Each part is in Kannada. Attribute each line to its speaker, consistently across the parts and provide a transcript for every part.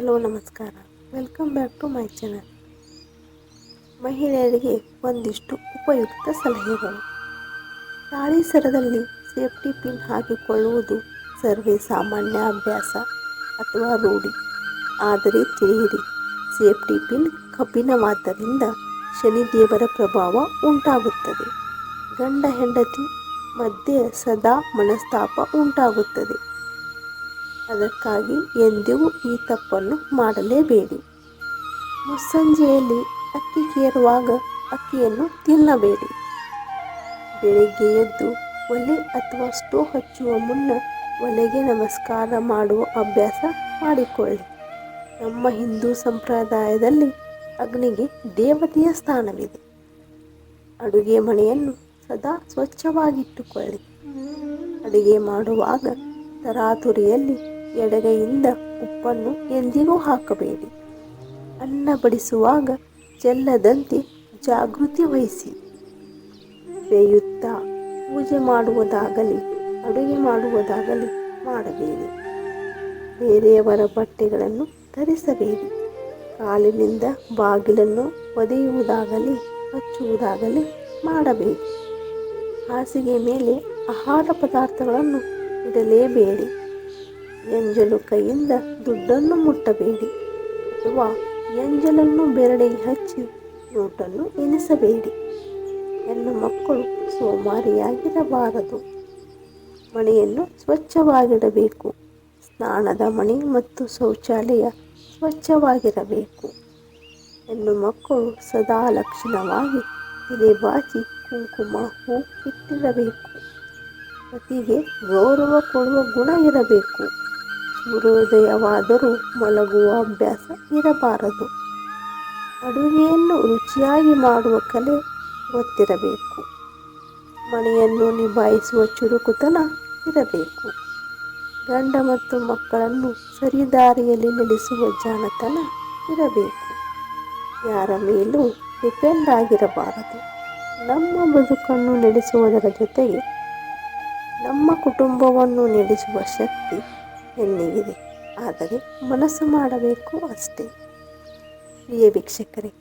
Speaker 1: ಹಲೋ ನಮಸ್ಕಾರ, welcome back to my channel. ಮಹಿಳೆಯರಿಗೆ ಒಂದಿಷ್ಟು ಉಪಯುಕ್ತ ಸಲಹೆಗಳು. ತಾಳಿ ಸರದಲ್ಲಿ ಸೇಫ್ಟಿ ಪಿನ್ ಹಾಕಿಕೊಳ್ಳುವುದು ಸರ್ವೇ ಸಾಮಾನ್ಯ ಅಭ್ಯಾಸ ಅಥವಾ ರೂಢಿ. ಆದರೆ ತಿಳಿಯಿರಿ, ಸೇಫ್ಟಿ ಪಿನ್ ಕಬ್ಬಿಣವಾದ್ದರಿಂದ ಶನಿದೇವರ ಪ್ರಭಾವ ಉಂಟಾಗುತ್ತದೆ. ಗಂಡ ಹೆಂಡತಿ ಮಧ್ಯೆ ಸದಾ ಮನಸ್ತಾಪ ಉಂಟಾಗುತ್ತದೆ. ಅದಕ್ಕಾಗಿ ಎಂದಿಗೂ ಈ ತಪ್ಪನ್ನು ಮಾಡಲೇಬೇಡಿ. ಮುಸ್ಸಂಜೆಯಲ್ಲಿ ಅಕ್ಕಿ ಕೇರುವಾಗ ಅಕ್ಕಿಯನ್ನು ತಿನ್ನಬೇಡಿ. ಬೆಳಿಗ್ಗೆ ಎದ್ದು ಒಲೆ ಅಥವಾ ಸ್ಟೋವ್ ಹಚ್ಚುವ ಮುನ್ನ ಒಲೆಗೆ ನಮಸ್ಕಾರ ಮಾಡುವ ಅಭ್ಯಾಸ ಮಾಡಿಕೊಳ್ಳಿ. ನಮ್ಮ ಹಿಂದೂ ಸಂಪ್ರದಾಯದಲ್ಲಿ ಅಗ್ನಿಗೆ ದೇವತೆಯ ಸ್ಥಾನವಿದೆ. ಅಡುಗೆ ಮನೆಯನ್ನು ಸದಾ ಸ್ವಚ್ಛವಾಗಿಟ್ಟುಕೊಳ್ಳಿ. ಅಡುಗೆ ಮಾಡುವಾಗ ತರಾತುರಿಯಲ್ಲಿ ಎಡಗೈಯಿಂದ ಉಪ್ಪನ್ನು ಎಂದಿಗೂ ಹಾಕಬೇಡಿ. ಅನ್ನ ಬಡಿಸುವಾಗ ಚೆಲ್ಲದಂತೆ ಜಾಗೃತಿ ವಹಿಸಿ. ಬೇಯುತ್ತಾ ಪೂಜೆ ಮಾಡುವುದಾಗಲಿ ಅಡುಗೆ ಮಾಡುವುದಾಗಲಿ ಮಾಡಬೇಡಿ. ಬೇರೆಯವರ ಬಟ್ಟೆಗಳನ್ನು ಧರಿಸಬೇಡಿ. ಕಾಲಿನಿಂದ ಬಾಗಿಲನ್ನು ಒದೆಯುವುದಾಗಲಿ ಹಚ್ಚುವುದಾಗಲಿ ಮಾಡಬೇಡಿ. ಹಾಸಿಗೆ ಮೇಲೆ ಆಹಾರ ಪದಾರ್ಥಗಳನ್ನು ಇಡಲೇಬೇಡಿ. ಎಂಜಲು ಕೈಯಿಂದ ದುಡ್ಡನ್ನು ಮುಟ್ಟಬೇಡಿ ಅಥವಾ ಎಂಜಲನ್ನು ಬೆರಳಿಗೆ ಹಚ್ಚಿ ನೋಟನ್ನು ಎನಿಸಬೇಡಿ. ಹೆಣ್ಣು ಮಕ್ಕಳು ಸೋಮಾರಿಯಾಗಿರಬಾರದು. ಮನೆಯನ್ನು ಸ್ವಚ್ಛವಾಗಿಡಬೇಕು. ಸ್ನಾನದ ಮನೆ ಮತ್ತು ಶೌಚಾಲಯ ಸ್ವಚ್ಛವಾಗಿರಬೇಕು. ಹೆಣ್ಣು ಮಕ್ಕಳು ಸದಾ ಲಕ್ಷಣವಾಗಿ ತಲೆ ಬಾಚಿ ಕುಂಕುಮ ಹೂ ಇಟ್ಟಿರಬೇಕು. ಪತಿಗೆ ಗೌರವ ಕೊಡುವ ಗುಣ ಇರಬೇಕು. ಸೂರ್ಯೋದಯವಾದರೂ ಮಲಗುವ ಅಭ್ಯಾಸ ಇರಬಾರದು. ಅಡುಗೆಯನ್ನು ರುಚಿಯಾಗಿ ಮಾಡುವ ಕಲೆ ಗೊತ್ತಿರಬೇಕು. ಮನೆಯನ್ನು ನಿಭಾಯಿಸುವ ಚುರುಕುತನ ಇರಬೇಕು. ಗಂಡ ಮತ್ತು ಮಕ್ಕಳನ್ನು ಸರಿದಾರಿಯಲ್ಲಿ ನಡೆಸುವ ಜಾಣತನ ಇರಬೇಕು. ಯಾರ ಮೇಲೂ ಡಿಪೆಂಡ್ ಆಗಿರಬಾರದು. ನಮ್ಮ ಬದುಕನ್ನು ನಡೆಸುವುದರ ಜೊತೆಗೆ ನಮ್ಮ ಕುಟುಂಬವನ್ನು ನಡೆಸುವ ಶಕ್ತಿ ಹೆಣ್ಣಿಗಿದೆ. ಆದರೆ ಮನಸ್ಸು ಮಾಡಬೇಕು ಅಷ್ಟೇ. ಪ್ರಿಯ ವೀಕ್ಷಕರೇ,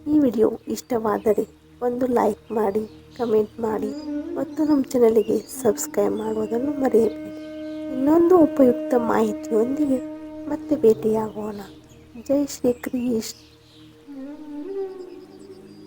Speaker 1: ಈ ವಿಡಿಯೋ ಇಷ್ಟವಾದರೆ ಒಂದು ಲೈಕ್ ಮಾಡಿ, ಕಮೆಂಟ್ ಮಾಡಿ ಮತ್ತು ನಮ್ಮ ಚಾನಲಿಗೆ ಸಬ್ಸ್ಕ್ರೈಬ್ ಮಾಡುವುದನ್ನು ಮರೆಯಬೇಡಿ. ಇನ್ನೊಂದು ಉಪಯುಕ್ತ ಮಾಹಿತಿಯೊಂದಿಗೆ ಮತ್ತೆ ಭೇಟಿಯಾಗೋಣ. ಜೈ ಶ್ರೀ ಕೃಷ್ಣ.